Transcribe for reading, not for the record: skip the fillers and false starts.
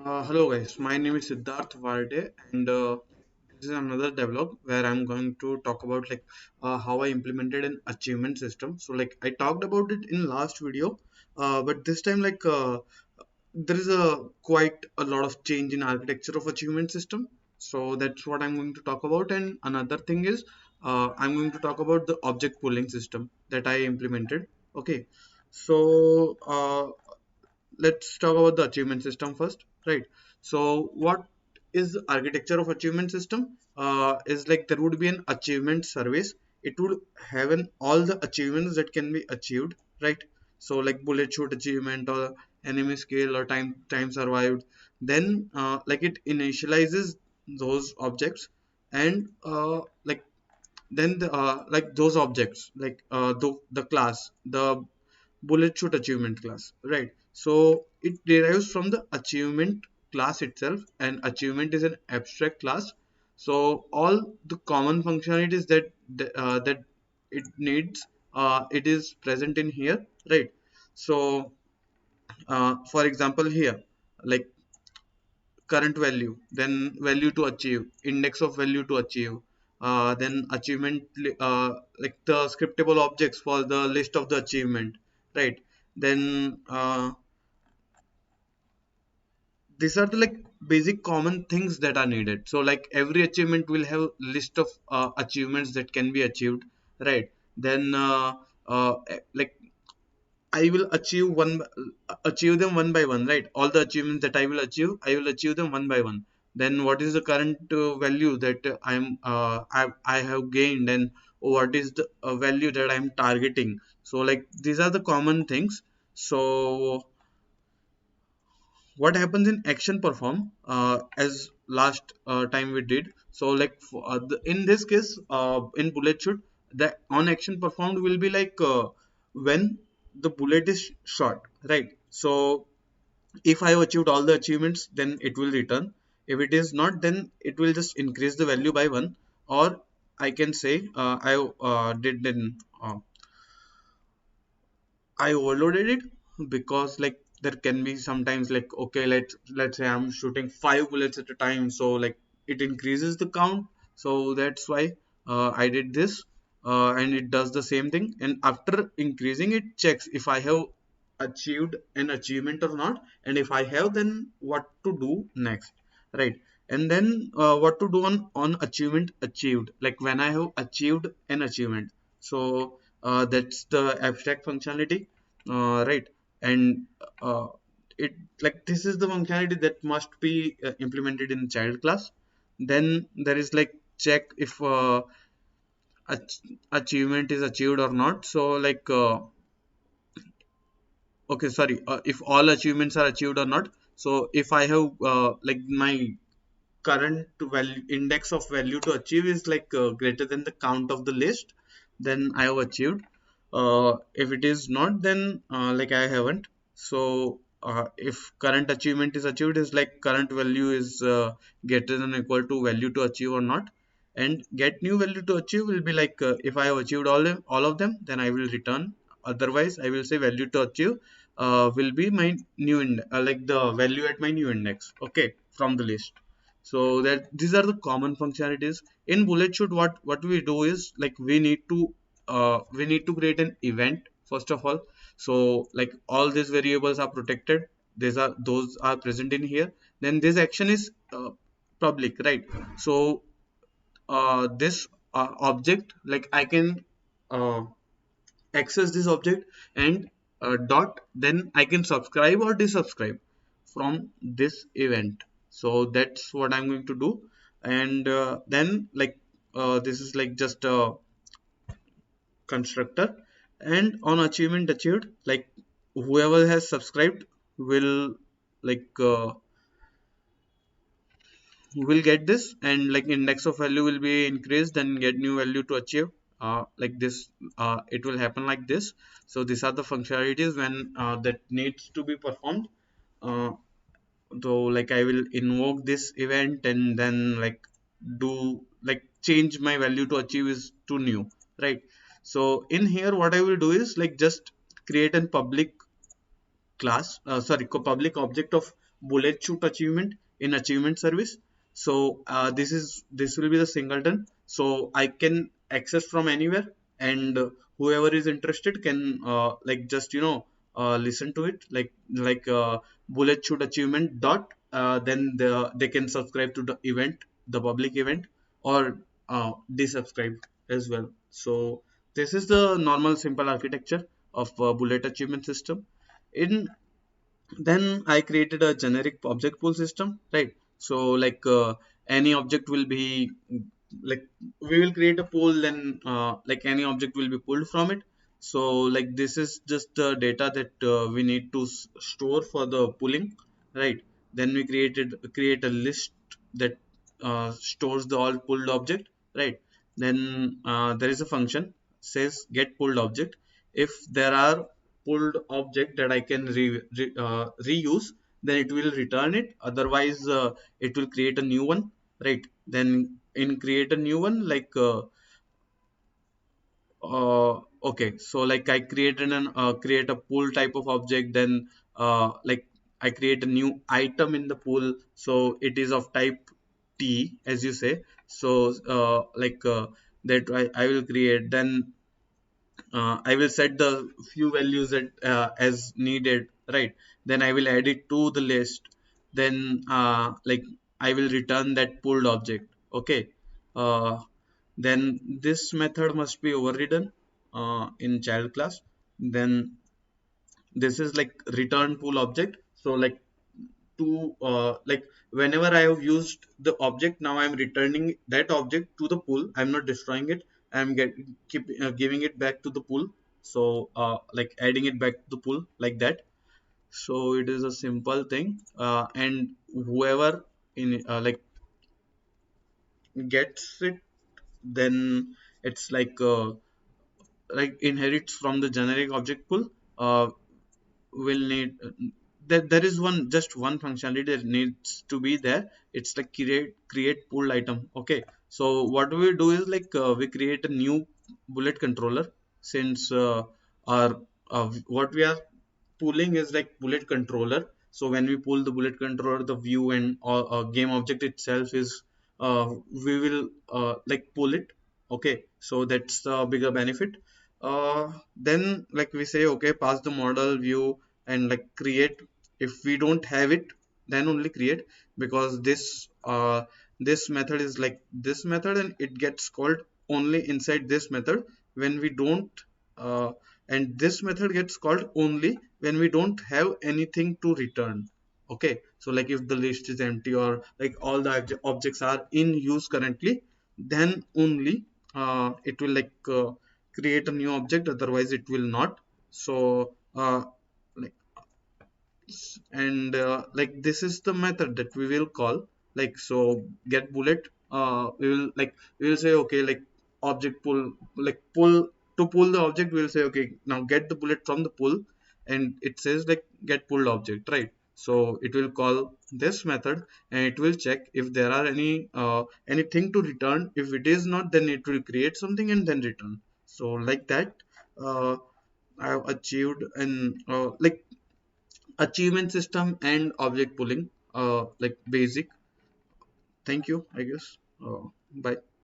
Hello guys, my name is Siddharth Varde, and this is another devlog where I'm going to talk about how I implemented an achievement system. So I talked about it in last video, but this time there is a quite a lot of change in architecture of achievement system. So that's what I'm going to talk about. And another thing is I'm going to talk about the object pooling system that I implemented. Okay, so let's talk about the achievement system first, right? So what is the architecture of achievement system? Is like there would be an achievement service. It would have an all the achievements that can be achieved, right? So like bullet shoot achievement or enemy skill or time survived. Then it initializes those objects, and then those objects the class, the bullet shoot achievement class, right? So it derives from the achievement class itself, and achievement is an abstract class. So all the common functionalities that it needs, it is present in here, right? So for example here, like current value, then value to achieve, index of value to achieve, then achievement, like the scriptable objects for the list of the achievement, right? Then these are the like basic common things that are needed. So like every achievement will have list of achievements that can be achieved, right? Then like I will achieve them one by one, right? All the achievements that I will achieve them one by one. Then what is the current value that I have gained, and what is the value that I'm targeting? So like these are the common things. So what happens in action perform, as last time we did. So in this case, in bullet shoot, the on action performed will be when the bullet is shot, right? So if I have achieved all the achievements, then it will return. If it is not, then it will just increase the value by one. Or I can say I did an I overloaded it, because like there can be sometimes like, okay, let's say I'm shooting 5 bullets at a time, so like it increases the count. So that's why I did this, and it does the same thing. And after increasing, it checks if I have achieved an achievement or not, and if I have, then what to do next, right? And then what to do on achievement achieved, like when I have achieved an achievement. So that's the abstract functionality, right? And uh, it like this is the functionality that must be implemented in child class. Then there is like check if achievement is achieved or not. So okay, sorry, if all achievements are achieved or not. So if I have like my current value, index of value to achieve is greater than the count of the list, then I have achieved. If it is not, then I haven't. So if current achievement is achieved, is like current value is greater than or equal to value to achieve or not. And get new value to achieve will be if I have achieved all of them, then I will return. Otherwise I will say value to achieve will be my new like the value at my new index, okay, from the list. So that these are the common functionalities in bullet shoot. What we do is like we need to create an event first of all. So like all these variables are protected, those are present in here. Then this action is public, right? So this object, like I can uh, access this object, and dot, then I can subscribe or desubscribe from this event. So that's what I'm going to do. And then this is like just a constructor. And on achievement achieved, like whoever has subscribed will like will get this, and like index of value will be increased, then get new value to achieve, like this. It will happen like this. So these are the functionalities when that needs to be performed. uh, so like I will invoke this event, and then do change my value to achieve is to new, right? So in here what I will do is like just create a public class, sorry, public object of bullet shoot achievement in achievement service. So this will be the singleton, so I can access from anywhere, and whoever is interested can like just listen to it, like bullet shoot achievement dot, then they can subscribe to the event, the public event, or desubscribe as well. So this is the normal simple architecture of bullet achievement system. In Then I created a generic object pool system, right? So any object will be like, we will create a pool, then like any object will be pulled from it. So like this is just the data that we need to store for the pooling, right? Then we create a list that stores the all pulled object, right? Then there is a function says get pulled object. If there are pulled object that I can reuse, then it will return it. Otherwise, it will create a new one, right? Then in create a new one, okay, so like I created an create a pool type of object, then like I create a new item in the pool, so it is of type T, as you say. So that I will create. Then I will set the few values that as needed, right? Then I will add it to the list. Then like I will return that pulled object. Okay. Uh, then this method must be overridden in child class. Then this is like return pool object. So to like whenever I have used the object, now I'm returning that object to the pool. I'm not destroying it. I'm keep giving it back to the pool. So like adding it back to the pool like that. So it is a simple thing, and whoever in gets it, then it's like inherits from the generic object pool. Will need there is one functionality that needs to be there. It's like create pooled item. Okay, so what we do is we create a new bullet controller, since our what we are pulling is like bullet controller. So when we pull the bullet controller, the view and game object itself is we will like pull it. Okay, so that's the bigger benefit. Then like we say, okay, pass the model view and like create. If we don't have it, then only create, because this method is like this method, and it gets called only inside this method when we don't uh, and this method gets called only when we don't have anything to return. Okay, so like if the list is empty, or like all the objects are in use currently, then only it will create a new object. Otherwise it will not. So like and like this is the method that we will call. So get bullet, we will say, okay, like object pull, like pull to pull the object, we'll say, okay, now get the bullet from the pull, and it says like get pulled object, right? So it will call this method, and it will check if there are anything to return. If it is not, then it will create something and then return. So like that, uh, I have achieved an achievement system and object pooling, like basic. Thank you, I guess. Bye.